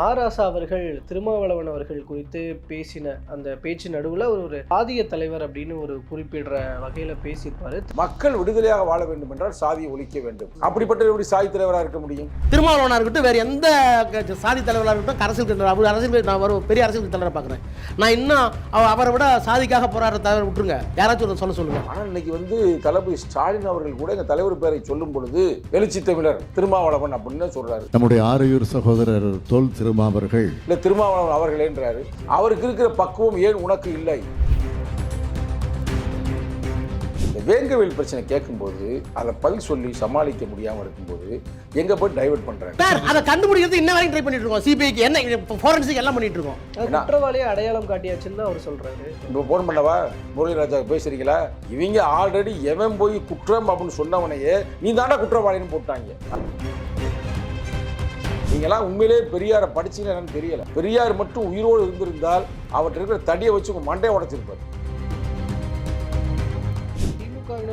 ஆராசா அவர்கள் திருமாவளவன் அவர்கள் குறித்து பேசின அந்த பேச்சு நடுவில் ஒரு சாதிய தலைவர் அப்படின்னு ஒரு குறிப்பிடுற வகையில் பேசியிருப்பாரு. மக்கள் விடுதலையாக வாழ வேண்டும் என்றால் சாதியை ஒழிக்க வேண்டும். அப்படிப்பட்ட எப்படி சாதி தலைவராக இருக்க முடியும்? திருமாவளவனாக இருக்கட்டும், வேறு எந்த சாதி தலைவராக இருக்கட்டும், அரசியல் தலைவர், அரசியல் நான் ஒரு பெரிய அரசியல் தலைவரை பார்க்குறேன். நான் இன்னும் அவரை விட சாதிக்காக போராடுற தலைவர் விட்டுருங்க, யாராச்சும் சொல்ல சொல்லுங்க. ஆனால் இன்னைக்கு தளபதி ஸ்டாலின் அவர்கள் கூட எங்கள் தலைவர் பேரை சொல்லும் பொழுது எழுச்சி தமிழர் திருமாவளவன் அப்படின்னு சொல்றாரு. நம்முடைய ஆரையூர் சகோதரர் தொல் திருமாவர்கள் இல்லை திருமாவளவன் அவர்களேன்றாரு. அவருக்கு இருக்கிற பக்குவம் ஏன் உனக்கு இல்லை? வேங்கவேல் பிரச்சனை கேட்கும்போது அதை பதில் சொல்லி சமாளிக்க முடியாமல் இருக்கும்போது எங்க போய் டைவர்ட் பண்றாங்க. அதை கண்டுபிடிக்கிறது இன்ன வரைக்கும் ட்ரை பண்ணிட்டு இருக்கோம். சிபிஐக்கு என்ன ஃபோரன்சிக் எல்லாம் பண்ணிட்டு இருக்கோம். குற்றவாளியை அடையாளம் காட்டியாச்சுன்னு அவர் சொல்றாரு. இப்போ போன் பண்ணவா முரளிராஜா பேசுறீங்களா? இவங்க ஆல்ரெடி எவன் போய் குற்றம் அப்படின்னு சொன்னவனையே நீ தானே குற்றவாளின்னு போட்டாங்க. நீங்களாம் உண்மையிலே பெரியாரை படிச்சீங்கன்னா என்னன்னு தெரியல. பெரியார் மட்டும் உயிரோடு இருந்திருந்தால் அவர்கிட்ட இருக்கிற தடியை வச்சு உங்க மண்டையை உடைச்சிருப்பாரு.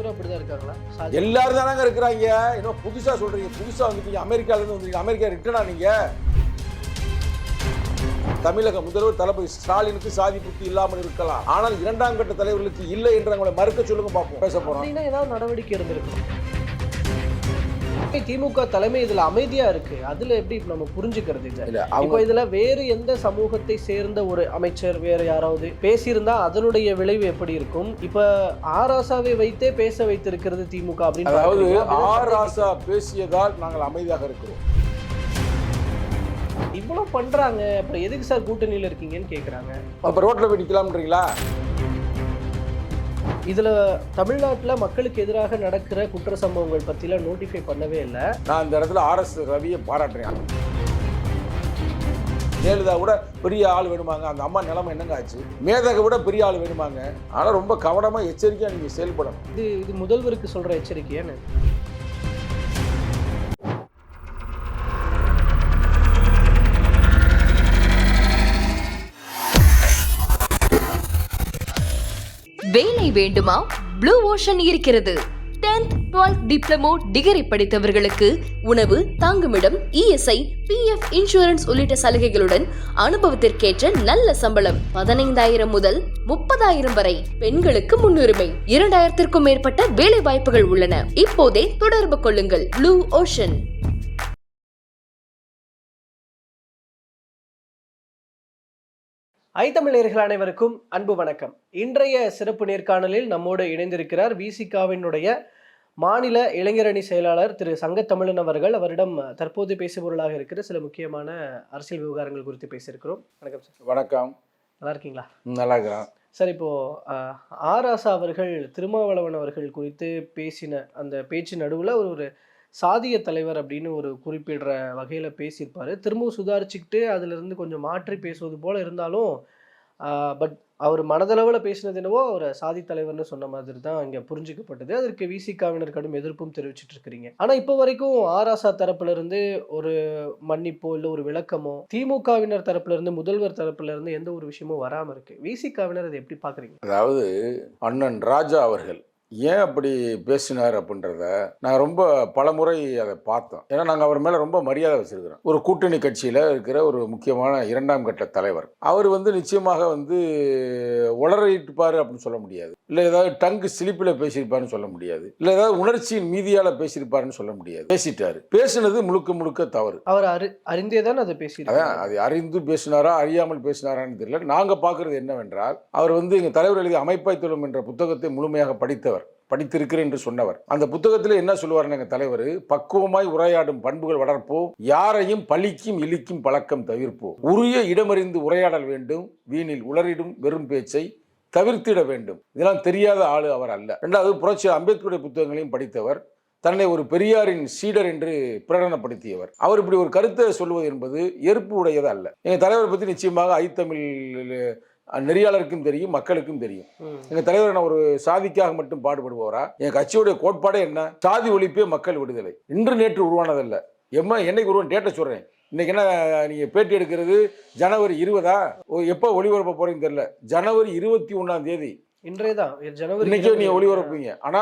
அப்படிதான் இருக்காங்களா? எல்லாரும் தானங்க இருக்கிறாங்க. இன்னும் புதுசா சொல்றீங்க. புதுசா வந்துட்டீங்க. அமெரிக்கால இருந்து வந்தீங்க. அமெரிக்கா ரிட்டனா நீங்க? தமிழக முதல்வர் தளபதி ஸ்டாலினுக்கு சாதி புத்தி இல்லாமல் இருக்கலாம், ஆனால் இரண்டாம் கட்ட தலைவர்களுக்கு இல்லை என்று அவங்களை மறுக்க சொல்லுங்க பார்ப்போம். பேச போறோம். ஏதாவது நடவடிக்கை இருந்திருக்கும். திமுக தலைமை இதுல அமைதியா இருக்கு. அதுல எப்படி நம்ம புரிஞ்சுக்கிறது? இப்போ இதுல வேறு எந்த சமூகத்தை சேர்ந்த ஒரு அமைச்சர் வேற யாராவது பேசியிருந்தா அதனுடைய விளைவு எப்படி இருக்கும்? இப்ப ஆராசாவை வைத்தே பேச வைத்திருக்கிறது திமுக அப்படின்னு. அதாவது ஆராசா பேசியதால் நாங்கள் அமைதியாக இருக்கிறோம். இவ்வளவு பண்றாங்க, அப்புறம் எதுக்கு சார் கூட்டணியில இருக்கீங்கன்னு கேக்குறாங்க. அப்ப ரோட்ல போய் நிக்கலாம்ன்றீங்களா? இதுல தமிழ்நாட்டில் மக்களுக்கு எதிராக நடக்கிற குற்ற சம்பவங்கள் பத்திலாம் நோட்டிஃபை பண்ணவே இல்லை. நான் இந்த இடத்துல RS ரவியை பாராட்டுறேன். ஜெயலலிதா கூட பெரிய ஆள் வேணுமாங்க. அந்த அம்மா நிலைமை என்னங்க ஆச்சு? மேதக விட பெரிய ஆள் வேணுமாங்க. ஆனால் ரொம்ப கவனமா எச்சரிக்கையா நீங்க செயல்படணும். இது முதல்வருக்கு சொல்ற எச்சரிக்கையானு. வேலை வேண்டுமா? ப்ளூ ஓஷன் இருக்கிறது. 10th 12th டிப்ளமோ டிகிரி படித்தவர்களுக்கு உணவு, தங்குமிடம், ESI, PF இன்சூரன்ஸ் உள்ளிட்ட சலுகைகளுடன் அனுபவத்திற்கேற்ற நல்ல சம்பளம் 15,000 முதல் 30,000 வரை. பெண்களுக்கு முன்னுரிமை. 2,000க்கும் மேற்பட்ட வேலை வாய்ப்புகள் உள்ளன. இப்போதே தொடர்பு கொள்ளுங்கள். Blue ocean. ஐத்தமிழர்கள் அனைவருக்கும் அன்பு வணக்கம். இன்றைய சிறப்பு நேர்காணலில் நம்மோடு இணைந்திருக்கிறார் விசிகாவினுடைய மாநில இளைஞரணி செயலாளர் திரு சங்கத்தமிழன் அவர்கள். அவரிடம் தற்போது பேசுபொருளாக இருக்கிற சில முக்கியமான அரசியல் விவகாரங்கள் குறித்து பேசியிருக்கிறோம். வணக்கம் சார். வணக்கம். நல்லா இருக்கீங்களா? நல்லா இருக்கிறேன் சார். இப்போ ஆராசா அவர்கள் திருமாவளவன் அவர்கள் குறித்து பேசின அந்த பேச்சு நடுவில் ஒரு சாதிய தலைவர் அப்படின்னு ஒரு குறிப்பிடுற வகையில் பேசியிருப்பார். திரும்பவும் சுதாரிச்சுக்கிட்டு அதிலிருந்து கொஞ்சம் மாற்றி பேசுவது போல இருந்தாலும் பட் அவர் மனதளவில் பேசினது என்னவோ அவர் சாதி தலைவர்னு சொன்ன மாதிரி தான் இங்கே புரிஞ்சுக்கப்பட்டது. அதற்கு விசிகாவினர் கடும் எதிர்ப்பும் தெரிவிச்சிட்டு இருக்கிறீங்க. ஆனால் இப்போ வரைக்கும் ஆராசா தரப்புல இருந்து ஒரு மன்னிப்போ இல்லை ஒரு விளக்கமோ, திமுகவினர் தரப்புல இருந்து முதல்வர் தரப்புல இருந்து எந்த ஒரு விஷயமும் வராமல் இருக்கு. விசிகாவினர் அதை எப்படி பார்க்குறீங்க? அதாவது அண்ணன் ராஜா அவர்கள் ஏன் அப்படி பேசினார் அப்படின்றத நான் ரொம்ப பலமுறை அதை பார்த்தோம். ஏன்னா நாங்கள் அவர் மேலே ரொம்ப மரியாதை வச்சிருக்கிறோம். ஒரு கூட்டணி கட்சியில் இருக்கிற ஒரு முக்கியமான இரண்டாம் கட்ட தலைவர். அவர் நிச்சயமாக உளறிட்டுப்பார் அப்படின்னு சொல்ல முடியாது. இல்லை ஏதாவது டங்கு சிலிப்பில் பேசியிருப்பாருன்னு சொல்ல முடியாது. இல்லை ஏதாவது உணர்ச்சியின் மீதியால் பேசியிருப்பாருன்னு சொல்ல முடியாது. பேசிட்டாரு. பேசினது முழுக்க முழுக்க தவறு. அவர் அறிந்தே தான் அதை பேசியிருக்காரு. அது அறிந்து பேசினாரா அறியாமல் பேசினாரான்னு தெரியல. நாங்கள் பார்க்கறது என்னவென்றால் அவர் எங்கள் தலைவர் எழுதிய அமைப்பாய் தொழும் என்ற புத்தகத்தை முழுமையாக படித்திருக்கிறேன் என்று சொன்னவர். அந்த புத்தகத்தில் என்ன சொல்லுவார் எங்கள் தலைவர்? பக்குவமாய் உரையாடும் பண்புகள் வளர்ப்போம், யாரையும் பழிக்கும் இழிக்கும் பழக்கம் தவிர்ப்போம், உரிய இடமறிந்து உரையாடல் வேண்டும், வீணில் உளறிடும் வெறும் பேச்சை தவிர்த்திட வேண்டும். இதெல்லாம் தெரியாத ஆளு அவர் அல்ல. இரண்டாவது, புரட்சி அம்பேத்கருடைய புத்தகங்களையும் படித்தவர், தன்னை ஒரு பெரியாரின் சீடர் என்று பிரகடனப்படுத்தியவர். அவர் இப்படி ஒரு கருத்தை சொல்லுவது என்பது ஏற்பு உடையது அல்ல. எங்கள் தலைவரை பற்றி நிச்சயமாக ஐத்தமிழ் நெறியாளருக்கும் தெரியும், மக்களுக்கும் தெரியும். எங்க தலைவர் நான் ஒரு சாதிக்காக மட்டும் பாடுபடுபவரா? என் கட்சியுடைய கோட்பாடே என்ன? சாதி ஒழிப்பே மக்கள் விடுதலை. இன்று நேற்று உருவானதல்ல. என்னைக்கு உருவான டேட்டை சொல்றேன். இன்னைக்கு என்ன நீங்க பேட்டி எடுக்கிறது ஜனவரி 20 எப்போ ஒளிபரப்ப போறீங்கன்னு தெரியல. ஜனவரி 21 இன்றைய தான் ஜனவரி. இன்னைக்கே நீங்க ஒளிபரப்புவீங்க. ஆனா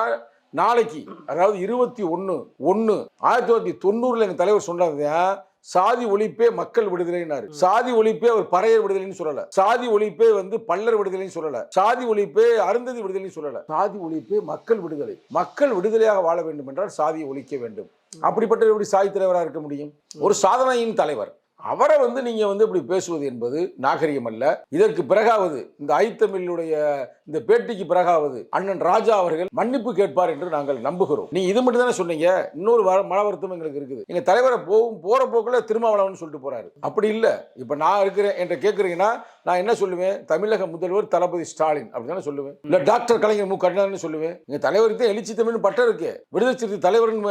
நாளைக்கு, அதாவது 21/1/1990 எங்க தலைவர் சொன்னது சாதி ஒழிப்பே மக்கள் விடுதலைன்னாரு. சாதி ஒழிப்பே அவர் பறையர் விடுதலைன்னு சொல்லல. சாதி ஒழிப்பே பல்லர் விடுதலைன்னு சொல்லல. சாதி ஒழிப்பே அருந்ததி விடுதலைன்னு சொல்லல. சாதி ஒழிப்பே மக்கள் விடுதலை. மக்கள் விடுதலையாக வாழ வேண்டும் என்றால் சாதியை ஒழிக்க வேண்டும். அப்படிப்பட்ட எப்படி சாதி தலைவராக இருக்க முடியும்? ஒரு சாதனையின் தலைவர் அவரை நீங்க இப்படி பேசுவது என்பது நாகரிகம் அல்ல. இதற்கு பிறகாவது இந்த ஐத்தமிழுடைய இந்த பேட்டிக்கு பிறகாவது அண்ணன் ராஜா அவர்கள் மன்னிப்பு கேட்பார் என்று நாங்கள் நம்புகிறோம். நீ இது மட்டும் தானே சொன்னீங்க. இன்னொரு மன வருத்தம் எங்களுக்கு இருக்குது. எங்க தலைவரை போற போக்குல திருமாவளவன் சொல்லிட்டு போறாரு. அப்படி இல்ல. இப்ப நான் இருக்கிறேன் என்று கேட்கறீங்கன்னா நான் என்ன சொல்லுவேன்? தமிழக முதல்வர் தளபதி ஸ்டாலின் அப்படித்தானே சொல்லுவேன். இல்ல டாக்டர் கலைஞர் மு கருணாநிதி சொல்லுவேன். எங்க தலைவருக்கு எழுச்சி தமிழ் பட்டம் இருக்கு. விடுதலை சிறுத்தை தலைவரின்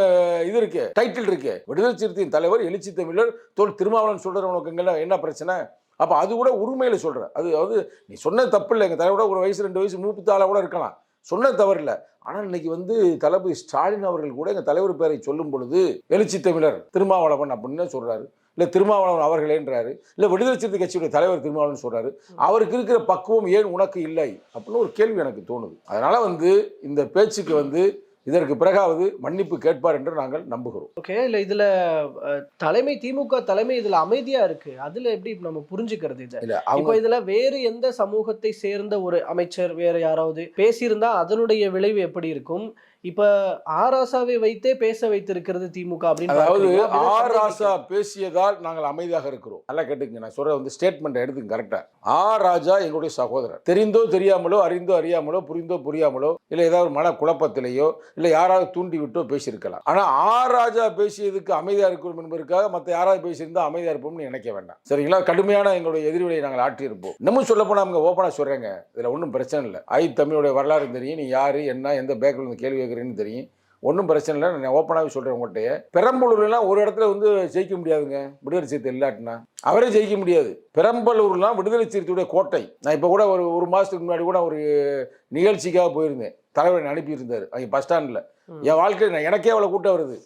இது இருக்கு, டைட்டில் இருக்கு. விடுதலை சிறுத்தையின் தலைவர் எழுச்சி தமிழர் தோல் திருமாவளவன் சொல்றவனுக்கு என்ன பிரச்சனை? அப்ப அது கூட உரிமையில சொல்ற. அது நீ சொன்னது தப்பு இல்லை. எங்க தலைவரோட ஒரு வயசு 2 வயசு மூப்பித்தாளா கூட இருக்கலாம். சொன்னது தவறு இல்லை. ஆனால் இன்னைக்கு தளபதி ஸ்டாலின் அவர்கள் கூட எங்க தலைவர் பேரை சொல்லும் பொழுது எழுச்சி தமிழர் திருமாவளவன் அப்படின்னு சொல்றாரு. இல்ல திருமாவளவன் அவர்களேன்றாரு. இல்ல விடுதலை சிறுத்தை கட்சியுடைய தலைவர் திருமாவளவன் சொல்றாரு. அவருக்கு இருக்கிற பக்குவம் ஏன் உனக்கு இல்லை அப்படின்னு ஒரு கேள்வி எனக்கு தோணுது. அதனால இந்த பேச்சுக்கு இதற்கு பிறகாவது மன்னிப்பு கேட்பார் என்று நாங்கள் நம்புகிறோம். ஓகே, இல்ல இதுல தலைமை திமுக தலைமை இதுல அமைதியா இருக்கு. அதுல எப்படி நம்ம புரிஞ்சுக்கிறது? இப்போ இதுல வேறு எந்த சமூகத்தை சேர்ந்த ஒரு அமைச்சர் வேற யாராவது பேசியிருந்தா அதனுடைய விளைவு எப்படி இருக்கும்? இப்ப ஆராசாவை வைத்தே பேச வைத்திருக்கிறது திமுக அப்படின்னு. அதாவது ஆராசா பேசியதால் நாங்கள் அமைதியாக இருக்கிறோம். நல்லா கேட்டுங்க. நான் சொல்ற ஸ்டேட்மெண்ட் எடுத்துங்க கரெக்டா. ராஜா எங்களுடைய சகோதரர். தெரிந்தோ தெரியாமலோ, அறிந்தோ அறியாமலோ, புரிந்தோ புரியாமலோ, இல்ல ஏதாவது மன குழப்பத்திலேயோ, இல்ல யாராவது தூண்டி விட்டோ பேசியிருக்கலாம். ஆனா ராஜா பேசியதுக்கு அமைதியா இருக்கிறோம் என்பதற்காக மற்ற யாராவது பேசியிருந்தா அமைதியா இருப்போம்னு நினைக்க வேண்டாம். சரிங்களா? கடுமையான எங்களுடைய எதிர்வினை நாங்கள் ஆற்றியிருப்போம். இன்னமும் சொல்ல போனா அவங்க ஓப்பனா சொல்றேங்க. இதுல ஒன்றும் பிரச்சனை இல்லை. தமிழுடைய வரலாறு தெரியும். நீ யாரு என்ன எந்த பேக்ரவுண்ட் கேள்வி தெரியும். ஒன்றும் பிரச்சனை இல்லை. நான் ஓப்பனாகவே சொல்கிறேன் உங்கள்கிட்ட. பெரம்பலூர்லாம் ஒரு இடத்துல ஜெயிக்க முடியாதுங்க. விடுதலை சிறுத்தை இல்லாட்டினா அவரே ஜெயிக்க முடியாது. பெரம்பலூர்லாம் விடுதலை சிறுத்தையுடைய கோட்டை. நான் இப்போ கூட ஒரு மாதத்துக்கு முன்னாடி கூட ஒரு நிகழ்ச்சிக்காக போயிருந்தேன். தலைவர் அனுப்பியிருந்தார் அங்கே பஸ் ஸ்டாண்டில். என் வாழ்க்கையில் எனக்கே எவ்வளோ கூட்டம் வருது.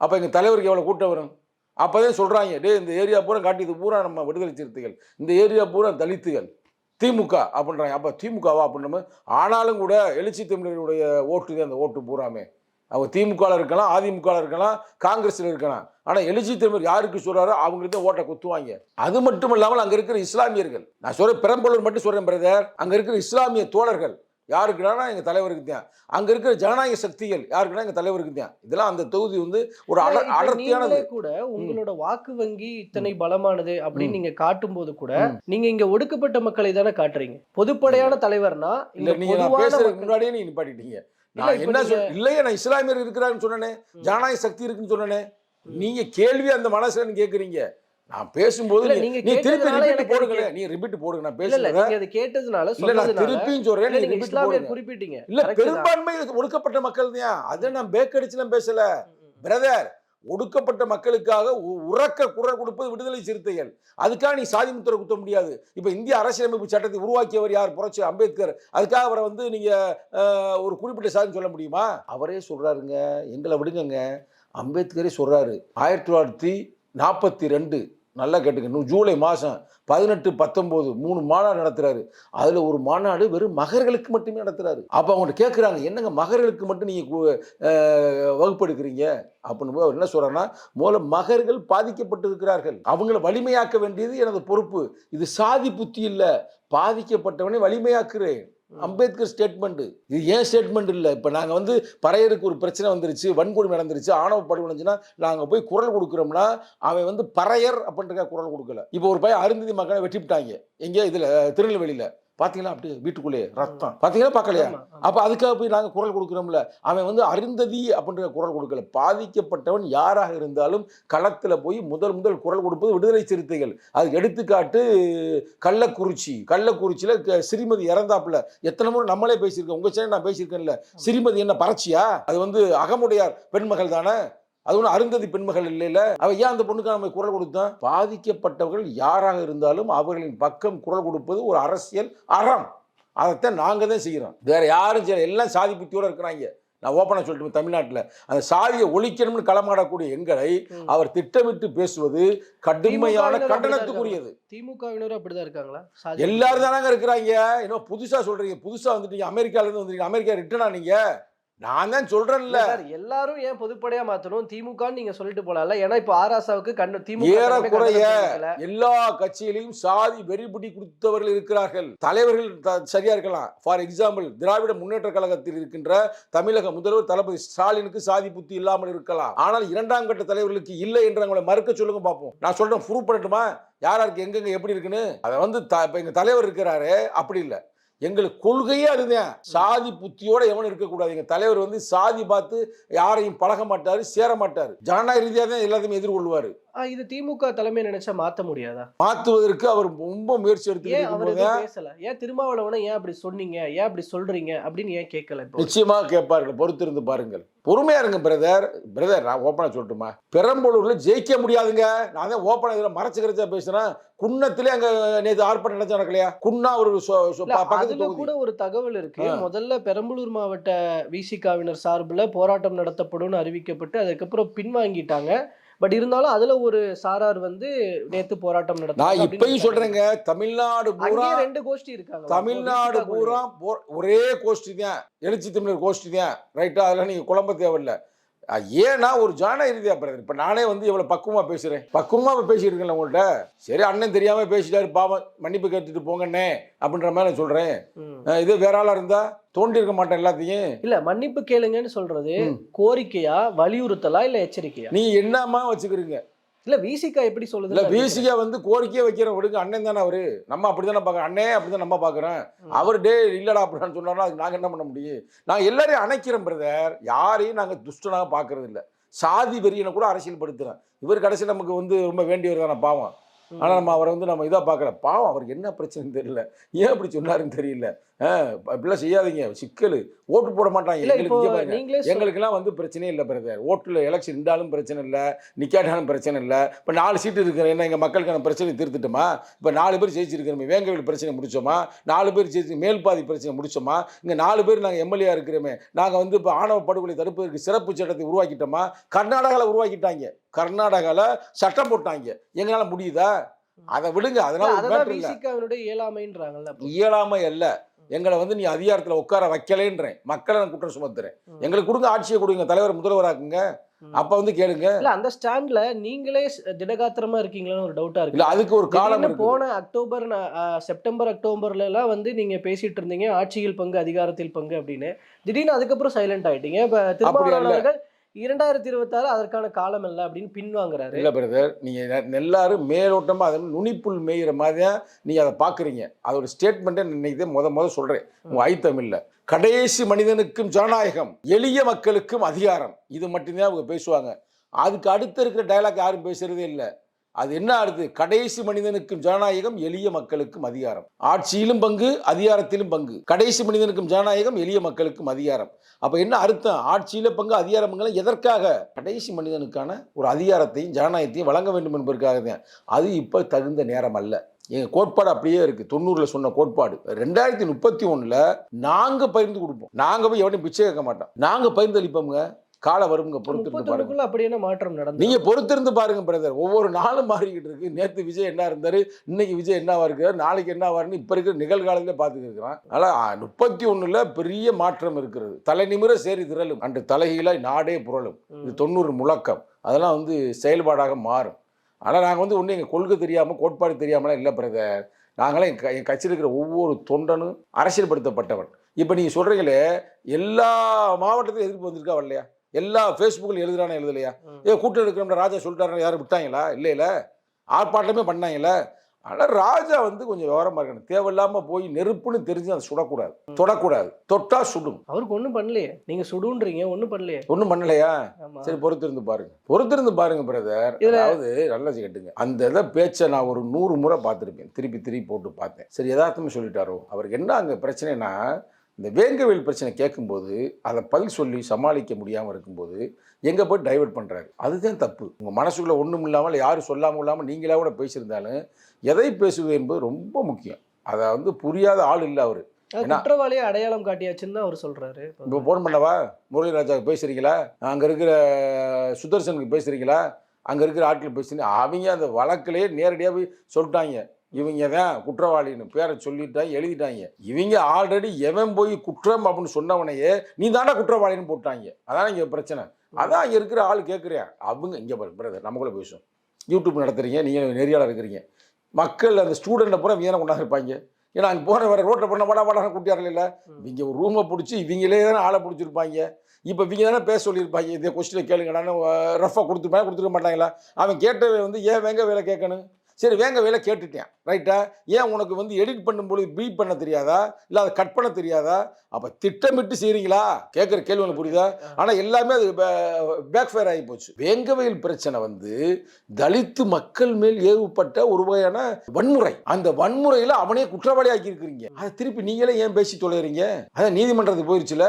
அப்போ எங்கள் தலைவருக்கு எவ்வளோ கூட்டம் வரும்? அப்போதான் சொல்கிறாங்க, டே இந்த ஏரியா பூரா காட்டியது பூரா நம்ம விடுதலை சிறுத்தைகள், இந்த ஏரியா பூரா தலித்துகள், திமுக அப்படின்றாங்க. அப்போ திமுகவா அப்படின்னு. ஆனாலும் கூட எழுச்சி தமிழருடைய ஓட்டு அந்த ஓட்டு பூராமே அவங்க திமுகவில் இருக்கலாம், அதிமுகவில் இருக்கலாம், காங்கிரஸில் இருக்கலாம். ஆனால் எழுச்சி தமிழர் யாருக்கு சொல்கிறாரோ அவங்களுக்கு தான் ஓட்டை குத்துவாங்க. அது மட்டும் இல்லாமல் அங்கே இருக்கிற இஸ்லாமியர்கள், நான் சொல்கிறேன் பெரம்பலூர் மட்டும் சொல்கிறேன் பிரதர், அங்கே இருக்கிற இஸ்லாமிய தோழர்கள் யாருக்குன்னா எங்கள் தலைவருக்கு தான். அங்கே இருக்கிற ஜனநாயக சக்திகள் யாருக்குன்னா எங்கள் தலைவருக்கு தான். இதெல்லாம் அந்த தொகுதி ஒரு அடர்த்தியானது. கூட உங்களோட வாக்கு வங்கி இத்தனை பலமானது அப்படின்னு நீங்க காட்டும் போது கூட நீங்க இங்க ஒடுக்கப்பட்ட மக்களை தானே காட்டுறீங்க. பொதுப்படையான தலைவர்னா இல்ல. நீங்க பேசுறதுக்கு முன்னாடியே நீங்க நிப்பாட்டிட்டீங்க. நான் என்ன இல்லையே, நான் இஸ்லாமியர் இருக்கிறான்னு சொன்னேன், ஜனநாயக சக்தி இருக்குன்னு சொன்னேன். நீங்க கேள்வி அந்த மனசுல கேக்குறீங்க. நான் பேசும்போது நீ திருப்பி ரிப்பீட் போடுங்க. நீ ரிப்பீட் போடுங்க. நான் பேசல. நீங்க அது கேட்டதுனால நான் திருப்பியும் சொல்றேன். நீங்க இஸ்லாமியர் குறிப்பிட்டீங்க. இல்ல, பெரும்பான்மை ஒடுக்கப்பட்ட மக்கள் தான். அதை நான் பேக்கடிச்சுலாம் பேசல பிரதர். ஒடுக்கப்பட்ட மக்களுக்காக உறக்க குரல் கொடுப்பது விடுதலை சிறுத்தைகள். அதுக்காக நீ சாதி முத்திரை குத்த முடியாது. இப்ப இந்திய அரசியலமைப்பு சட்டத்தை உருவாக்கியவர் யார்? புரட்சி அம்பேத்கர். அதுக்காக அவரை நீங்க ஒரு குறிப்பிட்ட சாதி சொல்ல முடியுமா? அவரே சொல்றாருங்க, எங்களை விடுங்க. அம்பேத்கரே சொல்றாரு 1942 நல்லா கேட்டுங்க, ஜூலை மாதம் 18, 19 3 மாநாடு நடத்துறாரு. அதுல ஒரு மாநாடு வெறும் மகர்களுக்கு மட்டுமே நடத்துறாரு. அப்ப அவங்க கேட்குறாங்க, என்னங்க மகர்களுக்கு மட்டும் நீங்க வகுப்பெடுக்கிறீங்க அப்படின்னு. அவர் என்ன சொல்றாருன்னா, முதல்ல மகர்கள் பாதிக்கப்பட்டு இருக்கிறார்கள், அவங்களை வலிமையாக்க வேண்டியது எனது பொறுப்பு. இது சாதி புத்தி இல்ல, பாதிக்கப்பட்டவனை வலிமையாக்குறேன். அம்பேத்கர் ஸ்டேட்மெண்ட். இது ஏன் ஸ்டேட்மெண்ட் இல்லை. இப்போ நாங்கள் பறையருக்கு ஒரு பிரச்சனை வந்துருச்சு, வன்கொடுமை நடந்துருச்சு, ஆணவ படுகொலைச்சுன்னா நாங்கள் போய் குரல் கொடுக்குறோம்னா அவன் பறையர் அப்படின்றக்க குரல் கொடுக்கல. இப்போ ஒரு பையன் அருந்ததி மக்களை வெட்டிவிட்டாங்க எங்கே இதில் திருநெல்வேலியில் பார்த்தீங்களா? அப்படியே வீட்டுக்குள்ளேயே ரத்தம் பார்த்தீங்களா? பார்க்கலையா? அப்போ அதுக்காக போய் நாங்கள் குரல் கொடுக்குறோம்ல. அவன் அருந்ததி அப்படின்ற குரல் கொடுக்கல. பாதிக்கப்பட்டவன் யாராக இருந்தாலும் களத்தில் போய் முதல் குரல் கொடுப்பது விடுதலை சிறுத்தைகள். அதுக்கு எடுத்துக்காட்டு கள்ளக்குறிச்சியில் சிறுமதி இறந்தாப்புல எத்தனை முறை நம்மளே பேசியிருக்கோம். உங்கள் சேனல் நான் பேசியிருக்கேன்ல. சிறுமதி என்ன பறச்சியா? அது அகமுடையார் பெண்மகள் தானே, அது ஒன்றும் அருந்ததி பெண்மகள் இல்லைல்ல. அவ ஏன் அந்த பொண்ணுக்கு நம்ம குரல் கொடுத்தோம்? பாதிக்கப்பட்டவர்கள் யாராக இருந்தாலும் அவர்களின் பக்கம் குரல் கொடுப்பது ஒரு அரசியல் அறம். அதைத்தான் நாங்கள் தான் செய்கிறோம், வேற யாரும் செய்யல. எல்லாம் சாதி புத்தியோட இருக்கிறாங்க. நான் ஓப்பனாக சொல்லிட்டு, தமிழ்நாட்டில் அந்த சாதியை ஒழிக்கணும்னு களமாடக்கூடிய எங்களை அவர் திட்டமிட்டு பேசுவது கடுமையான கண்டனத்துக்குரியது. திமுகவினரும் அப்படிதான் இருக்காங்களா? எல்லாரும் தானாங்க இருக்கிறாங்க. இன்னும் புதுசாக சொல்றீங்க, புதுசாக வந்துட்டீங்க, அமெரிக்காவிலேருந்து வந்துட்டீங்க, அமெரிக்கா ரிட்டனா நீங்க நான் தான் சொல்றேன்ல, சார் எல்லாரும் ஏன் பொதுப்படையா மாத்தணும் திமுக நீங்க சொல்லிட்டு போலாம்ல. ஏன்னா இப்போ ஆராசாவுக்கு திமுக ஏறக்குறைய எல்லா கட்சியிலையும் சாதி வெறிபிடி கொடுத்தவர்கள் இருக்கிறார்கள். தலைவர்கள் சரியா இருக்கலாம். ஃபார் எக்ஸாம்பிள், திராவிட முன்னேற்ற கழகத்தில் இருக்கின்ற தமிழக முதல்வர் தளபதி ஸ்டாலினுக்கு சாதி புத்தி இல்லாமல் இருக்கலாம். ஆனால் இரண்டாம் கட்ட தலைவர்களுக்கு இல்லை என்று அவங்களை மறுக்க சொல்லுங்க பார்ப்போம். நான் சொல்றேன், ப்ரூவ் பண்ணட்டுமா யாருக்கு எங்கெங்க எப்படி இருக்குன்னு? அதை வந்து எங்க தலைவர் இருக்கிறாரு, அப்படி இல்லை. எங்களுக்கு கொள்கையே அதுதான். சாதி புத்தியோட எவனும் இருக்கக்கூடாது. எங்க தலைவர் வந்து சாதி பார்த்து யாரையும் பழக மாட்டாரு, சேர மாட்டாரு. ஜனநாயக ரீதியா தான் எல்லாத்தையும் எதிர்கொள்வாரு. இது திமுக தலைமை நினைச்சா மாத்த முடியாதா? மாத்துவதற்கு அவர் ரொம்ப முயற்சி எடுத்து பேசல. ஏன் திருமாவளவனை ஏன் அப்படி சொன்னீங்க, ஏன் அப்படி சொல்றீங்க அப்படின்னு ஏன் கேட்கல? நிச்சயமாக கேட்பார்கள், பொறுத்திருந்து பாருங்கள். பொறுமையா இருங்க பிரதர். நான் ஓப்பனா சொல்லட்டுமா, பெரம்பலூர்ல ஜெயிக்க முடியாதுங்க. நான் தான் ஓப்பனா இதுல மறைச்சுக்கிறச்சா பேசுறேன். குன்னத்திலே அங்க நேற்று ஆர்ப்பாட்டம் நடந்தா நடக்கலையா? குன்னா ஒரு கூட ஒரு தகவல் இருக்கு. முதல்ல பெரம்பலூர் மாவட்ட விசிகாவினர் சார்பில் போராட்டம் நடத்தப்படும் அறிவிக்கப்பட்டு அதுக்கப்புறம் பின்வாங்கிட்டாங்க. பட் இருந்தாலும் அதுல ஒரு சாரார் வந்து நேத்து போராட்டம் நடத்த. நான் இப்பயும் சொல்றேங்க, தமிழ்நாடு பூரா 2 கோஷ்டி இருக்காங்க. தமிழ்நாடு பூரா ஒரே கோஷ்டி தான், எழுச்சி தமிழர் கோஷ்டி தான். ரைட்டா? அதெல்லாம் நீங்க குழம்ப தேவையில்லை. ஏன்னா ஒரு ஜனநாயக ரீதியா பிரதர். இப்ப நானே வந்து இவ்வளவு பக்குவமா பேசுறேன், பக்குவமா பேசிட்டு இருக்கேன் உங்கள்கிட்ட. சரி, அண்ணன் தெரியாம பேசிட்டாரு, பாவம், மன்னிப்பு கேட்டுட்டு போங்கண்ணே அப்படின்ற மாதிரி நான் சொல்றேன். இது வேற ஆளா இருந்தா தோண்டி இருக்க மாட்டேன் எல்லாத்தையும். இல்ல, மன்னிப்பு கேளுங்கன்னு சொல்றது கோரிக்கையா, வலியுறுத்தலா, இல்ல எச்சரிக்கையா? நீ என்னமா வச்சுக்கிறீங்க? இல்ல விசிகா எப்படி சொல்லுது? இல்ல விசிகா வந்து கோரிக்கையை வைக்கிற விடுங்க, அண்ணன் தானே அவரு. நம்ம அப்படித்தானே பாக்குறோம், அண்ணே அப்படிதான் நம்ம பாக்குறோம். அவர் டே இல்லடா அப்படின்னு சொன்னாலும் அதுக்கு நாங்க என்ன பண்ண முடியும்? நாங்க எல்லாரையும் அணைக்கிறோம் பிரதர். யாரையும் நாங்க துஷ்டனாக பாக்குறது இல்ல. சாதி வெறியனை கூட அரசியல் படுத்துறோம். இவர் கடைசியில் நமக்கு வந்து ரொம்ப வேண்டியவர் தானே, பாவம். ஆனா நம்ம அவரை வந்து நம்ம இதா பார்க்கல. பாவம், அவருக்கு என்ன பிரச்சனைன்னு தெரியல, ஏன் அப்படி சொன்னாருன்னு தெரியல. இப்படிலாம் செய்யாதீங்க, சிக்கல். ஓட்டு போட மாட்டாங்க. எங்களுக்கெல்லாம் வந்து பிரச்சனையே இல்லை பிரதர். ஓட்டுல எலெக்ஷன் நின்றாலும் பிரச்சனை இல்லை, நிக்காட்டாலும் பிரச்சனை இல்லை. இப்போ 4 சீட்டு இருக்கிற என்ன எங்கள் மக்களுக்கான பிரச்சனை தீர்த்துட்டோமா? இப்போ 4 பேர் ஜெயிச்சிருக்கிறோமே, வேங்கவேல் பிரச்சனை முடிச்சோமா? 4 பேர் ஜெயிச்சு மேல்பாதி பிரச்சனை முடிச்சோமா? இங்கே 4 பேர் நாங்கள் எம்எல்ஏ இருக்கிறோமே. நாங்கள் வந்து இப்போ ஆணவ படுகொலை தடுப்பதற்கு சிறப்பு சட்டத்தை உருவாக்கிட்டோமா? கர்நாடகாவில் உருவாக்கிட்டாங்க, கர்நாடகாவில் சட்டம் போட்டாங்க. எங்களால் முடியுதா? அதை விடுங்க. அதனால இயலாமை அல்ல, எங்களை வந்து நீ அதிகாரத்தில் உட்கார வைக்கலேன்றேன். மக்களை நான் குற்றம் சுமத்துறேன். எங்களுக்கு கொடுங்க, ஆட்சியை கொடுங்க, தலைவர் முதல்வராக்குங்க. அப்ப வந்து கேளுங்க. இல்ல, அந்த ஸ்டாண்ட்ல நீங்களே திடகாத்திரமா இருக்கீங்களான்னு ஒரு டவுட்டா இருக்கு. இல்ல, அதுக்கு ஒரு காலம் இருக்கு. போன செப்டம்பர் அக்டோபர்ல எல்லாம் வந்து நீங்க பேசிட்டு இருந்தீங்க ஆட்சியில் பங்கு, அதிகாரத்தில் பங்கு அப்படின்னு. திடீர்னு அதுக்கப்புறம் சைலண்ட் ஆயிட்டீங்க. இப்ப திருமாவளவர்கள் 2026 அதற்கான காலம் இல்லை அப்படின்னு பின்வாங்குறாரு. இல்ல பிரதர், நீங்க எல்லாரும் மேலோட்டமா அதை நுனிப்புல் மேயிற மாதிரி தான் நீங்க அதை பாக்குறீங்க. அதோட ஸ்டேட்மெண்ட்டை இன்னைக்கு முத சொல்றேன் உங்க ஐத்தமிழ்ல. கடைசி மனிதனுக்கும் ஜனநாயகம், எளிய மக்களுக்கும் அதிகாரம், இது மட்டும்தான் அவங்க பேசுவாங்க. அதுக்கு அடுத்து இருக்கிற டயலாக் யாரும் பேசுறதே இல்லை. அது என்ன அடுத்து? கடைசி மனிதனுக்கும் ஜனநாயகம், எளிய மக்களுக்கும் அதிகாரம். ஆட்சியிலும் பங்கு, அதிகாரத்திலும் பங்கு. கடைசி மனிதனுக்கும் ஜனநாயகம், எளிய மக்களுக்கும் அதிகாரம். அப்ப என்ன அர்த்தம்? ஆட்சியில பங்கு, அதிகாரங்களை எதற்காக? கடைசி மனிதனுக்கான ஒரு அதிகாரத்தையும் ஜனநாயகத்தையும் வழங்க வேண்டும் என்பதற்காக தான். அது இப்ப தகுந்த நேரம் அல்ல. எங்க கோட்பாடு அப்படியே இருக்கு. 90ல சொன்ன கோட்பாடு 2031ல நாங்க பகிர்ந்து கொடுப்போம். நாங்க போய் எவனையும் பிச்சை கேட்க மாட்டோம், நாங்க பகிர்ந்து அளிப்போங்க. கால வருங்க, பொறுத்திருந்து பாருங்க. அப்படி என்ன மாற்றம் நடந்தது? நீங்க பொறுத்திருந்து பாருங்க பிரதர். ஒவ்வொரு நாளும் மாறிக்கிட்டு இருக்கு. நேத்து விஜய் என்ன இருந்தாரு, இன்னைக்கு விஜய் என்னவா இருக்கிறார், நாளைக்கு என்னவாருன்னு இப்ப இருக்கிற நிகழ்காலத்திலே பார்த்துட்டு இருக்கிறான். அதனால 31ல பெரிய மாற்றம் இருக்கிறது. தலை நிமிர சேரி திரளும், அன்று தலைகீழாய் நாடே புரளும். இது 90 முழக்கம். அதெல்லாம் வந்து செயல்பாடாக மாறும். ஆனால் நாங்கள் வந்து ஒன்றும் எங்கள் கொள்கை தெரியாமல், கோட்பாடு தெரியாமலாம் இல்லை பிரதர். நாங்களாம் என் கட்சியில் இருக்கிற ஒவ்வொரு தொண்டனும் அரசியல்படுத்தப்பட்டவன். இப்போ நீங்கள் சொல்கிறீங்களே, எல்லா மாவட்டத்திலும் எதிர்ப்பு வந்திருக்கா வரலையா? எல்லா ஃபேஸ்புக்கில் எழுதுறானே எழுதலையா? கூட்டம் எடுக்கிறோம்ல ராஜா சொல்லிட்டாருன்னா யாரும் விட்டாங்களா? இல்லை, ஆர்ப்பாட்டமே பண்ணாங்களே. ஆனால் ராஜா வந்து கொஞ்சம் விவரமா இருக்கணும். தேவையில்லாம போய் நெருப்புன்னு தெரிஞ்சு அதை சுடக்கூடாது, தொடக்கூடாது. தொட்டா சுடும். அவருக்கு ஒன்றும் பண்ணலையே, நீங்க சுடுன்றீங்க, ஒன்றும் பண்ணலையே. ஒன்றும் பண்ணலையா? சரி, பொறுத்திருந்து பாருங்க பிரதர். அதாவது நல்லா கேட்டுங்க. அந்த இதை பேச்சை நான் ஒரு 100 முறை பார்த்துருப்பேன், திருப்பி போட்டு பார்த்தேன். சரி, யதார்த்தமா சொல்லிட்டாரோ. அவருக்கு என்ன அங்கே பிரச்சனைனா, இந்த வேங்கவேல் பிரச்சனை கேட்கும்போது அதை பதில் சொல்லி சமாளிக்க முடியாமல் இருக்கும்போது எங்கே போய் டைவெர்ட் பண்ணுறாரு. அதுதான் தப்பு. உங்கள் மனசுக்குள்ளே ஒன்றும் இல்லாமல், யாரும் சொல்லாமல் இல்லாமல் நீங்களா கூட பேசியிருந்தாலும் எதை பேசுவது என்பது ரொம்ப முக்கியம். அதை வந்து புரியாத ஆள் இல்லை அவர். குற்றவாளியை அடையாளம் காட்டியாச்சுன்னு தான் அவர் சொல்கிறாரு. இப்போ ஃபோன் பண்ணவா முரளி ராஜாவுக்கு பேசுகிறீங்களா, அங்கே இருக்கிற சுதர்சனுக்கு பேசுகிறீங்களா, அங்கே இருக்கிற ஆட்கள் பேசுறீங்க. அவங்க அந்த வழக்கிலேயே நேரடியாக போய் சொல்லிட்டாங்க. இவங்க தான் குற்றவாளின்னு பேரை சொல்லிட்டாங்க, எழுதிட்டாங்க. இவங்க ஆல்ரெடி எவன் போய் குற்றம் அப்படின்னு சொன்னவனையே நீ தாண்டா குற்றவாளின்னு போட்டாங்க. அதான் இங்கே பிரச்சனை. அதான் இங்கே இருக்கிற ஆள் கேட்குறேன். அவங்க இங்கே பிரதர் நமக்குள்ள பேசும், யூடியூப் நடத்துறீங்க, நீங்கள் நெறியாளர் இருக்கிறீங்க, மக்கள் அந்த ஸ்டூடெண்ட்டை பூரா வீணை கொண்டாந்து இருப்பாங்க. ஏன்னா அங்கே போகிற வேறு ரோட்டில் பண்ண வாடா கூட்டியாரில் இல்லை, இவங்க ஒரு ரூமை பிடிச்சி இவங்களே தானே ஆளை பிடிச்சிருப்பாங்க. இப்போ இவங்க தானே பேச சொல்லியிருப்பாங்க, இதே கொஸ்டினை கேளுங்கடான்னு ரஃபாக கொடுத்துருக்க மாட்டாங்களா? அவன் கேட்டவை வந்து ஏன் வேங்க வேலை கேட்கணும்? சரி வேங்க வேலை கேட்டுட்டேன் ரைட்டா, ஏன் உனக்கு வந்து எடிட் பண்ணும்போது பீட் பண்ண தெரியாதா, இல்லை அதை கட் பண்ண தெரியாதா? அப்போ திட்டமிட்டு செய்கிறீங்களா? கேட்குற கேள்வி ஒன்று புரியுதா? ஆனால் எல்லாமே அது பேக் ஃபயர் ஆகி போச்சு. வேங்கவயல் பிரச்சனை வந்து தலித்து மக்கள் மேல் ஏவப்பட்ட ஒரு வகையான வன்முறை. அந்த வன்முறையில் அவனே குற்றவாளி ஆக்கி இருக்கிறீங்க. அதை திருப்பி நீங்களே ஏன் பேசி தொலைகிறீங்க? அதான் நீதிமன்றத்துக்கு போயிருச்சுல,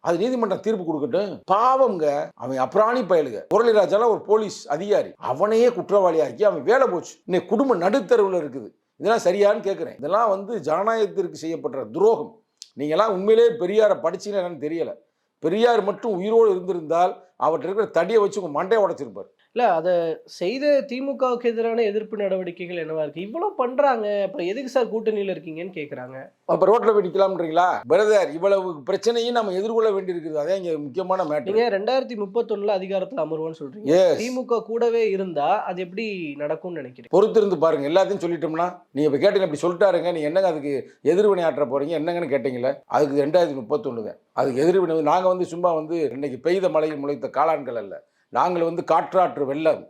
அது நீதிமன்றம் தீர்ப்பு கொடுக்கட்டும். பாவங்க, அவன் அப்ராணி பயலுக. முரளிராஜாலாம் ஒரு போலீஸ் அதிகாரி, அவனையே குற்றவாளியாக்கி அவன் வேலை போச்சு. இன்னைக்கு குடும்ப நடுத்தருவில் இருக்குது. இதெல்லாம் சரியான்னு கேட்குறேன். இதெல்லாம் வந்து ஜனநாயகத்திற்கு செய்யப்படுற துரோகம். நீங்கள்லாம் உண்மையிலேயே பெரியாரை படிச்சீங்கன்னா என்னன்னு தெரியல. பெரியார் மட்டும் உயிரோடு இருந்திருந்தால் அவர்கிட்ட இருக்கிற தடியை வச்சு உங்கள் மண்டையை உடைச்சிருப்பார். இல்லை, அதை செய்த திமுகவுக்கு எதிரான எதிர்ப்பு நடவடிக்கைகள் என்னவா இருக்கு? இவ்வளோ பண்ணுறாங்க, அப்புறம் எதுக்கு சார் கூட்டணியில் இருக்கீங்கன்னு கேட்குறாங்க. அப்போ ரோட்டில் போய் நிற்கலாம்ன்றீங்களா? பிரதர், இவ்வளவு பிரச்சனையும் நம்ம எதிர்கொள்ள வேண்டியிருக்குது. அதே இங்கே முக்கியமான மேட்டர். நீங்கள் 2031 அதிகாரத்தில் அமர்வோன்னு சொல்கிறீங்க. திமுக கூடவே இருந்தால் அது எப்படி நடக்கும்னு நினைக்கிறேன்? பொறுத்திருந்து பாருங்க. எல்லாத்தையும் சொல்லிட்டோம்னா, நீங்கள் இப்போ கேட்டீங்க இப்படி சொல்லிட்டாருங்க, நீங்கள் என்னங்க அதுக்கு எதிர்வினை ஆற்ற போகிறீங்க என்னங்கன்னு கேட்டீங்களே, அதுக்கு 2031 தான் அதுக்கு எதிர்வினை. நாங்கள் வந்து சும்மா வந்து இன்னைக்கு பெய்த மழையில் முளைத்த காளான்கள் அல்ல, நாங்கள் வந்து காற்றாற்று வெள்ளம்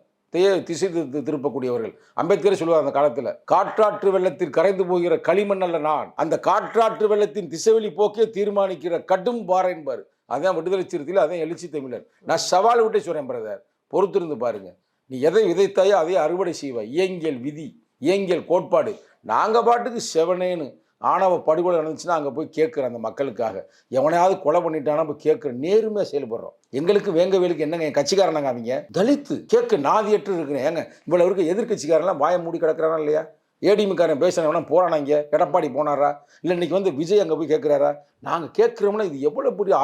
திசை திருப்பக்கூடியவர்கள். அம்பேத்கர் சொல்லுவார் அந்த காலத்தில், காற்றாற்று வெள்ளத்தில் கரைந்து போகிற களிமண் அல்ல நான், அந்த காற்றாற்று வெள்ளத்தின் திசைவெளி போக்கே தீர்மானிக்கிற கடும் பாறை என்பார். அதான் விடுதலை சிறுத்தையில், அதான் எழுச்சி தமிழர். நான் சவால் விட்டே சொல்கிறேன் பிரதர், பொறுத்திருந்து பாருங்க. நீ எதை விதைத்தாயோ அதை அறுவடை செய்வாய். இயங்கியல் விதி, இயங்கியல் கோட்பாடு. நாங்கள் பாட்டுக்கு செவனேன்னு ஆணவ படுகொலை நடந்துச்சுன்னா அங்கே போய் கேட்குற அந்த மக்களுக்காக, எவனையாவது கொலை பண்ணிட்டானா போய் கேட்குற நேர்மையாக செயல்படுறோம். எங்களுக்கு வேங்கவேலுக்கு என்னங்க என் கட்சிக்காரனாங்க அவங்க தலித்து கேட்க நாதியற்று இருக்கிறேன். ஏங்க இவ்வளோ இருக்க எதிர்கட்சிக்காரெல்லாம் வாயை மூடி கிடக்கிறானா இல்லையா? ஏடிஎம்காரன் பேசுறவனா போறானா? இங்கே எடப்பாடி போனாரா? இல்லை இன்னைக்கு வந்து விஜய் அங்கே போய் கேட்குறாரா? நாங்கள் கேட்குறோம்னா இது எவ்வளோ பெரிய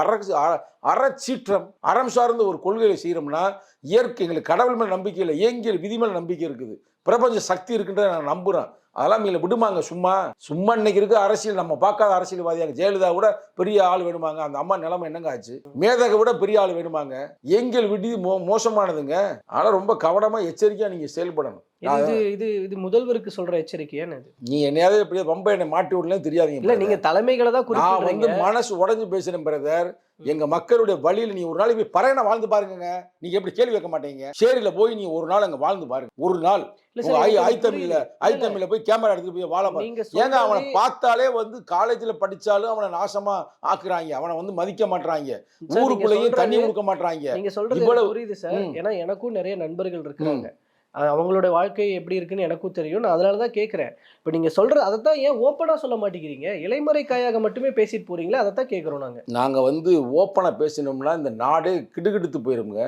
அறச்சீற்றம், அறம் சார்ந்த ஒரு கொள்கையை செய்கிறோம்னா, இயற்கை எங்களுக்கு கடவுள் மேலே நம்பிக்கை இல்லை, இயங்கியல் விதி மேலே நம்பிக்கை இருக்குது, பிரபஞ்ச சக்தி இருக்குன்றதை நான் நம்புகிறேன். அதெல்லாம் இவங்களை விடுமாங்க? சும்மா இன்னைக்கு இருக்க அரசியல் நம்ம பார்க்காத அரசியல்வாதியாங்க. ஜெயலலிதா விட பெரிய ஆள் வேணுமாங்க? அந்த அம்மா நிலைமை என்னங்க ஆச்சு? மேதகை விட பெரிய ஆள் வேணுமாங்க? எங்கள் விடி மோசமானதுங்க. ஆனால் ரொம்ப கவனமாக எச்சரிக்கையாக நீங்கள் செயல்படணும். இது முதல்வருக்கு சொல்ற எச்சரிக்கையான இது. நீ என்னையாவது எப்படியா ரொம்ப என்னை மாட்டி விடலாம் தெரியாதீங்க. இல்லை, நீங்க தலைமைகளை தான் நான் வந்து மனசு உடஞ்சு பேசுறேன் பிரதர். எங்க மக்களுடைய வழியில் நீ ஒரு நாள் போய் பறையனை வாழ்ந்து பாருங்க. நீங்க எப்படி கேள்வி வைக்க மாட்டீங்க? சேரியில போய் நீ ஒரு நாள் அங்க வாழ்ந்து பாருங்க. ஒரு நாள் ஐத்தமிழ்ல போய் கேமரா எடுத்துட்டு போய் வாழ பாருங்க. ஏங்க அவனை பார்த்தாலே வந்து காலேஜ்ல படிச்சாலும் அவனை நாசமா ஆக்குறாங்க, அவனை வந்து மதிக்க மாட்டாங்க, ஊருக்குள்ளேயும் தண்ணி கொடுக்க மாட்டாங்க. நீங்க சொல்றது புரியுது சார். ஏன்னா எனக்கும் நிறைய நண்பர்கள் இருக்கிறாங்க, அவங்களோட வாழ்க்கை எப்படி இருக்குன்னு எனக்கும் தெரியும். நான் அதனால தான் கேட்குறேன். இப்போ நீங்கள் சொல்கிற அதை தான் ஏன் ஓப்பனாக சொல்ல மாட்டேங்கிறீங்க? இலைமறை காயாக மட்டுமே பேசிட்டு போகிறீங்களா? அதை தான் கேட்குறோம். நாங்கள் வந்து ஓப்பனாக பேசினோம்னா இந்த நாடே கிடுகிடுத்து போயிருங்க.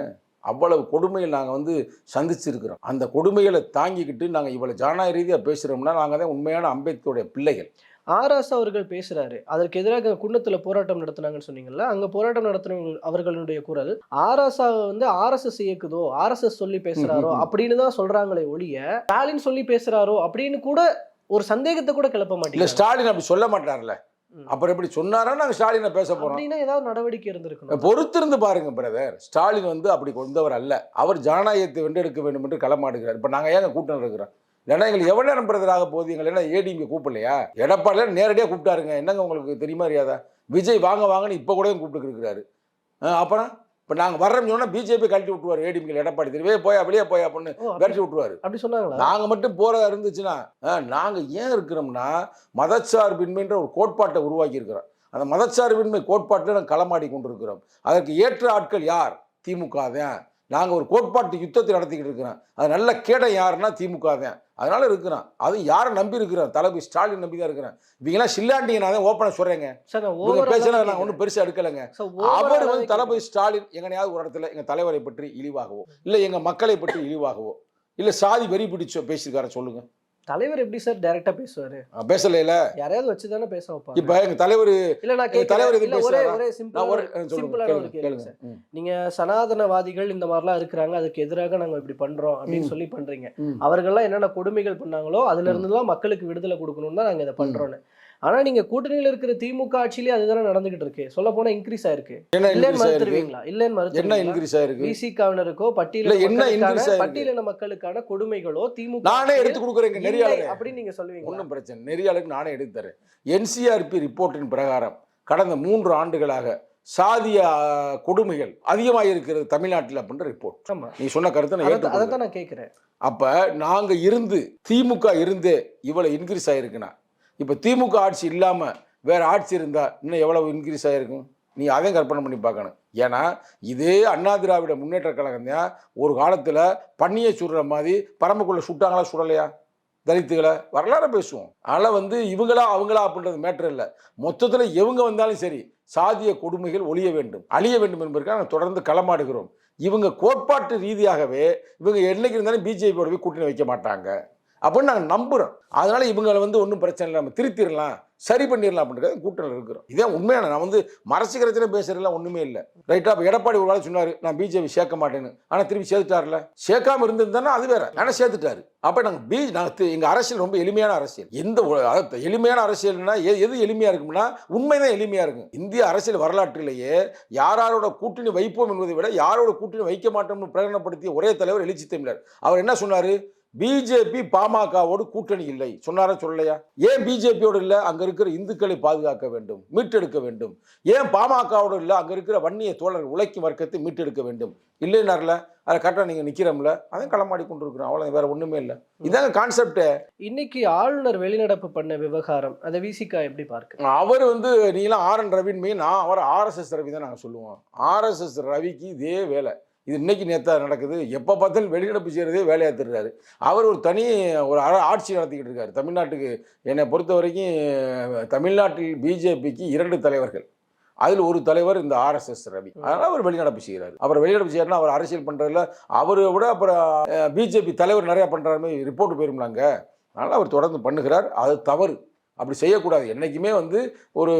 அவ்வளவு கொடுமைகள் நாங்கள் வந்து சந்திச்சிருக்கிறோம். அந்த கொடுமைகளை தாங்கிக்கிட்டு நாங்கள் இவ்வளோ ஜனநாயக ரீதியாக பேசுகிறோம்னா நாங்கள் தான் உண்மையான அம்பேத்கருடைய பிள்ளைகள். ஆராசா அவர்கள் பேசுறாரு, அதற்கு எதிராக குன்னத்துல போராட்டம் நடத்தினாங்கன்னு சொன்னீங்கல்ல, அங்க போராட்டம் நடத்தின அவர்களுடைய குரல் ஆராசா வந்து ஆர்எஸ்எஸ் இயக்குதோ, ஆர்எஸ்எஸ் சொல்லி பேசுறாரோ அப்படின்னு தான் சொல்றாங்களே ஒழிய ஸ்டாலின் சொல்லி பேசுறாரோ அப்படின்னு கூட ஒரு சந்தேகத்தை கூட கிளப்ப மாட்டேங்குது. ஸ்டாலின் அப்படி சொல்ல மாட்டார்ல, அப்புறம் எப்படி சொன்னாரா நாங்கள் ஸ்டாலினை பேச போறோம் அப்படின்னா ஏதாவது நடவடிக்கை இருந்திருக்கணும். பொறுத்திருந்து பாருங்க பிரதர். ஸ்டாலின் வந்து அப்படி கொண்டவர் அல்ல. அவர் ஜனநாயகத்தை வென்றெடுக்க வேண்டும் என்று களமாடுகிறார். இப்போ நாங்கள் ஏங்க கூட்டம் இருக்கிறோம்? ஏன்னா எங்களுக்கு எவ்வளோ நேரம் பிரதராக போகுது? எங்களை என்ன ஏடிஎம்கே கூப்பிடலையா? எடப்பாடியில் நேரடியாக கூப்பிட்டாருங்க. என்னங்க உங்களுக்கு தெரியுமா அறியாதா? விஜய் வாங்க வாங்கன்னு இப்போ கூட கூப்பிட்டு இருக்கிறாரு. அப்புறம் இப்போ நாங்கள் வர்றோம்னு சொன்னால் பிஜேபி கழட்டி விட்டுருவார். ஏடிஎம்கே எடப்பாடி தெரியவே போயா வெளியே போயா அப்படின்னு கழட்டி விட்டுருவாரு. அப்படி சொன்னாங்களா? நாங்கள் மட்டும் போகிறதா இருந்துச்சுன்னா நாங்கள் ஏன் இருக்கிறோம்னா மதச்சார்பின்மைன்ற ஒரு கோட்பாட்டை உருவாக்கி இருக்கிறோம். அந்த மதச்சார்பின்மை கோட்பாட்டில் நாங்கள் களமாடி கொண்டு இருக்கிறோம். அதற்கு ஏற்ற ஆட்கள் யார்? திமுக தான். நாங்கள் ஒரு கோட்பாட்டு யுத்தத்தை நடத்திக்கிட்டு இருக்கிறோம். அது நல்ல கேடை யாருன்னா திமுக தான். அதனால இருக்கிறோம். அது யாரை நம்பி இருக்கிறோம்? தளபதி ஸ்டாலின் நம்பி தான் இருக்கிறேன். இவங்கெல்லாம் சில்லாண்டிங்க. நான் தான் ஓப்பனாக சொல்கிறேங்க. பேசல நான் ஒன்றும் பெருசாக எடுக்கலைங்க. அவர் வந்து தளபதி ஸ்டாலின் எங்கனையாவது ஒரு இடத்துல எங்கள் தலைவரை பற்றி இழிவாகவோ, இல்லை எங்கள் மக்களை பற்றி இழிவாகவோ, இல்லை சாதி வெறி பிடிச்சோ பேசியிருக்கார சொல்லுங்க. தலைவர் எப்படி சார் டைரக்டா பேசுவாரு? பேசலையில யாரையாவது வச்சு தானே பேச வைப்பாங்க. இப்ப எங்க தலைவர் இல்ல நான் தலைவர் கேக்குறேன். எதுவும் இல்ல ஒரே பேசுறாரா? ஒரே சிம்பிளான ஒரு கேள்வி சார். நீங்க சனாதனவாதிகள் இந்த மாதிரிலாம் இருக்கிறாங்க, அதுக்கு எதிராக நாங்க இப்படி பண்றோம் அப்படின்னு சொல்லி பண்றீங்க. அவர்கள்லாம் என்னென்ன கொடுமைகள் பண்ணாங்களோ அதுல இருந்துலாம் மக்களுக்கு விடுதலை கொடுக்கணும்னு தான் நாங்க இதை பண்றோம்னு. ஆனா நீங்க கூட்டணியில இருக்கிற திமுக ஆட்சியிலே அதுதானே நடந்துகிட்டு இருக்கு. சொல்ல போனா இன்க்ரீஸ் ஆயிருக்கு. இல்லன்னு மறுத்துருவீங்களா? இல்லன்னு என்ன மறுத்துருவீங்களா? இன்க்ரீஸ் ஆயிருக்கு? விசிகாவினருக்கோ பட்டியலின மக்களுக்கான கொடுமைகளோ திமுக நானே எடுத்து கொடுக்குறேன் நெறியாளர் அப்படின்னு நீங்க சொல்லுவீங்க. ஒன்றும் பிரச்சனை, நெறியாளருக்கு நானே எடுத்து தரேன். NCRP ரிப்போர்ட்டின் பிரகாரம் கடந்த 3 ஆண்டுகளாக சாதிய கொடுமைகள் அதிகமாக இருக்கிறது தமிழ்நாட்டில் அப்படின்ற ரிப்போர்ட். ஆமா, நீ சொன்ன கருத்தை நான் அதை தான் நான் கேட்கிறேன். அப்ப நாங்க இருந்து திமுக இருந்தே இவ்வளவு இன்க்ரீஸ் ஆயிருக்குன்னா, இப்ப திமுக ஆட்சி இல்லாம வேற ஆட்சி இருந்தா இன்னும் எவ்வளவு இன்க்ரீஸ் ஆயிருக்கும்? நீ அதையும் கற்பனை பண்ணி பார்க்கணும். ஏன்னா இதே அண்ணா திராவிட முன்னேற்ற கழகம் தான் ஒரு காலத்துல பண்ணியை சுடுற மாதிரி பரம்பக்குள்ள சுட்டாங்களா சுடலையா தலித்துகளை? வரலாறு பேசுவோம். அதனால் இவங்களா அவங்களா அப்படின்றது மேட்ரு இல்லை. மொத்தத்தில் எவங்க வந்தாலும் சரி சாதிய கொடுமைகள் ஒழிய வேண்டும், அழிய வேண்டும் என்பதற்காக நாங்கள் தொடர்ந்து களமாடுகிறோம். இவங்க கோட்பாட்டு ரீதியாகவே இவங்க என்னைக்கு இருந்தாலும் பிஜேபியோட போய் கூட்டணி வைக்க மாட்டாங்க அப்படின்னு நாங்கள் நம்புகிறோம். அதனால இவங்களை ஒன்றும் பிரச்சனை இல்லை, நம்ம திருத்திடலாம், சரி பண்ணிடலாம் அப்படின்றது கூட்டணியில் இருக்கிறோம். இதே உண்மையான நான் மரசிகரத்திலே பேசுறதுலாம் ஒன்றுமே இல்லை. ரைட்டா? இப்போ எடப்பாடி ஒரு வேலை சொன்னார் நான் பிஜேபி சேர்க்க மாட்டேன்னு, ஆனால் திருப்பி சேர்த்துட்டார்ல. சேர்க்காம இருந்திருந்தானே அது வேற, ஆனால் சேர்த்துட்டாரு. அப்போ நாங்கள் எங்கள் அரசியல் ரொம்ப எளிமையான அரசியல். எளிமையான அரசியல்னா எது எளிமையாக இருக்கும்னா உண்மைதான் எளிமையாக இருக்கும். இந்திய அரசியல் வரலாற்றிலேயே யாரோட கூட்டணி வைப்போம் என்பதை விட யாரோட கூட்டணி வைக்க மாட்டோம்னு பிரகடனப்படுத்திய ஒரே தலைவர் எழுச்சி தமிழர். அவர் என்ன சொன்னார்? பிஜேபி பாமகவோடு கூட்டணி இல்லை சொன்னாரா சொல்லலையா? ஏன் பிஜேபியோடு இல்லை? அங்க இருக்கிற இந்துக்களை பாதுகாக்க வேண்டும், மீட்டெடுக்க வேண்டும். ஏன் பாமகவோடு இல்லை? அங்க இருக்கிற வன்னிய தோழர்கள் உழைக்கும் வர்க்கத்தை மீட்டெடுக்க வேண்டும். இல்லைன்னார்ல, அதை கரெக்டாக நீங்க நிக்கிறோம்ல, அதையும் களமாடி கொண்டிருக்கிறோம். அவ்வளவு வேற ஒண்ணுமே இல்லை. இதாங்க கான்செப்ட். இன்னைக்கு ஆளுநர் வெளிநடப்பு பண்ண விவகாரம் அதை விசிகா எப்படி பார்க்க? அவர் நீலாம் RN ரவின்னு, நான் அவர் RSS ரவி தான் நாங்கள் சொல்லுவோம். RSS ரவிக்கு இதே வேலை. இது இன்னைக்கு நேத்தா நடக்குது. எப்போ பார்த்தாலும் வெளிநடப்பு செய்கிறதே வேலையாக தருறாரு. அவர் ஒரு ஆட்சி நடத்திக்கிட்டு இருக்காரு தமிழ்நாட்டுக்கு. என்னை பொறுத்த வரைக்கும் தமிழ்நாட்டில் பிஜேபிக்கு 2 தலைவர்கள், அதில் ஒரு தலைவர் இந்த RSS ரவி. அதனால் அவர் வெளிநடப்பு செய்கிறார். அவர் வெளிநடப்பு செய்யறதுனா அவர் அரசியல் பண்ணுறதுல அவரை விட அப்புறம் பிஜேபி தலைவர் நிறையா பண்ணுற மாதிரி ரிப்போர்ட் போயிருந்தாங்க. அதனால் அவர் தொடர்ந்து பண்ணுகிறார். அது தவறு, அப்படி செய்யக்கூடாது. என்றைக்குமே ஒரு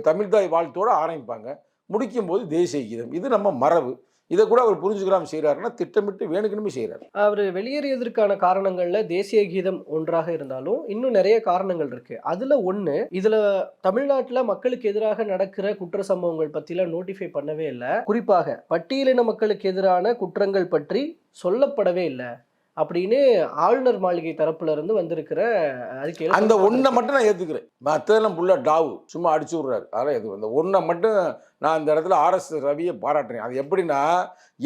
தமிழ்தாய் வாழ்த்தோடு ஆரம்பிப்பாங்க, முடிக்கும் போது தேசிய கீதம். இது நம்ம மரபு. இதை கூட அவர் புரிஞ்சுக்கிறாம செய்கிறாருன்னா திட்டமிட்டு வேணுக்கணுமே செய்கிறார். அவர் வெளியேறியதற்கான காரணங்கள்ல தேசிய கீதம் ஒன்றாக இருந்தாலும் இன்னும் நிறைய காரணங்கள் இருக்கு. அதுல ஒண்ணு, இதுல தமிழ்நாட்டுல மக்களுக்கு எதிராக நடக்கிற குற்ற சம்பவங்கள் பத்திலாம் நோட்டிஃபை பண்ணவே இல்லை. குறிப்பாக பட்டியலின மக்களுக்கு எதிரான குற்றங்கள் பற்றி சொல்லப்படவே இல்லை அப்படின்னு ஆளுநர் மாளிகை தரப்புல இருந்து வந்திருக்கிற அறிக்கையில் அந்த ஒன்றை மட்டும் நான் ஏற்றுக்கிறேன். மற்றதெல்லாம் புள்ள டாவு சும்மா அடிச்சு விட்றாரு. அதெல்லாம் எதுவும் அந்த ஒன்றை மட்டும் நான் இந்த இடத்துல RSS ரவியை பாராட்டுறேன். அது எப்படின்னா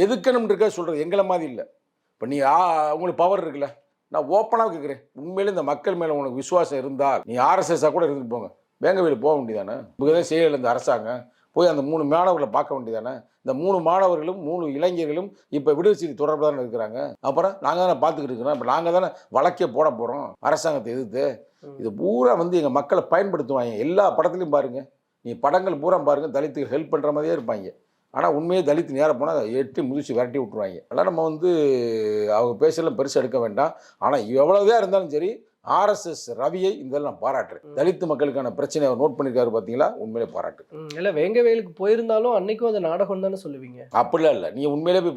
எதுக்கணும் இருக்க சொல்கிறது எங்களை மாதிரி இல்லை. இப்போ நீ உங்களுக்கு பவர் இருக்குல்ல, நான் ஓப்பனாக கேட்குறேன். உண்மையிலே இந்த மக்கள் மேலே உனக்கு விசுவாசம் இருந்தால் நீ RSS கூட இருந்துட்டு போங்க, வேங்கவேலு போக வேண்டியதானே? இப்போதான் செய்யலை இந்த அரசாங்கம், போய் அந்த 3 மாணவர்களை பார்க்க வேண்டியதானே? இந்த 3 மாணவர்களும் 3 இளைஞர்களும் இப்போ விடுதலை தொடர்பு தானே இருக்கிறாங்க. அப்புறம் நாங்கள் தானே பார்த்துக்கிட்டு இருக்கிறோம். இப்போ நாங்கள் தானே வழக்கே போட போகிறோம் அரசாங்கத்தை எதிர்த்து. இது பூரா எங்கள் மக்களை பயன்படுத்துவாங்க. எல்லா படத்துலையும் பாருங்கள், நீ படங்கள் பூரா பாருங்கள், தலித்துக்கு ஹெல்ப் பண்ணுற மாதிரியே இருப்பாங்க. ஆனால் உண்மையே தலித்து நேரம் போனால் அதை எட்டி முதிச்சு விரட்டி விட்டுருவாங்க. அதெல்லாம் நம்ம அவங்க பேசலாம் பெருசாக எடுக்க வேண்டாம். ஆனால் எவ்வளோதான் இருந்தாலும் சரி RSS ரவியை இதெல்லாம் பாராட்டுறேன். தலித்து மக்களுக்கான பிரச்சனை அவர் நோட் பண்ணியிருக்காரு பார்த்தீங்களா, உண்மையிலே பாராட்டு. இல்லை வேங்கவேலுக்கு போயிருந்தாலும் அன்னைக்கும் அந்த நாடகம் தானே சொல்லுவீங்க? அப்படிலாம் இல்லை, நீங்கள் உண்மையிலே போய்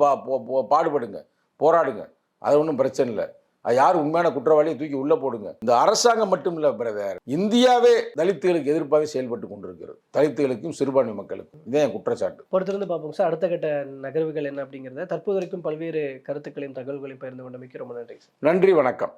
பாடுபடுங்க, போராடுங்க, அது ஒன்றும் பிரச்சனை இல்லை. அது யார் உண்மையான குற்றவாளியை தூக்கி உள்ளே போடுங்க. இந்த அரசாங்கம் மட்டும் இல்லை பிரதர், இந்தியாவே தலித்துகளுக்கு எதிர்ப்பாக செயல்பட்டு கொண்டிருக்கிறது. தலித்துகளுக்கும் சிறுபான்மை மக்களுக்கும் இதே குற்றச்சாட்டு. பொறுத்திருந்து பார்ப்போம் சார். அடுத்த கட்ட நகர்வுகள் என்ன அப்படிங்கிறத தற்போது வரைக்கும் பல்வேறு கருத்துக்களையும் தகவல்களையும் பகிர்ந்து கொண்டமைக்கு ரொம்ப நன்றி. நன்றி, வணக்கம்.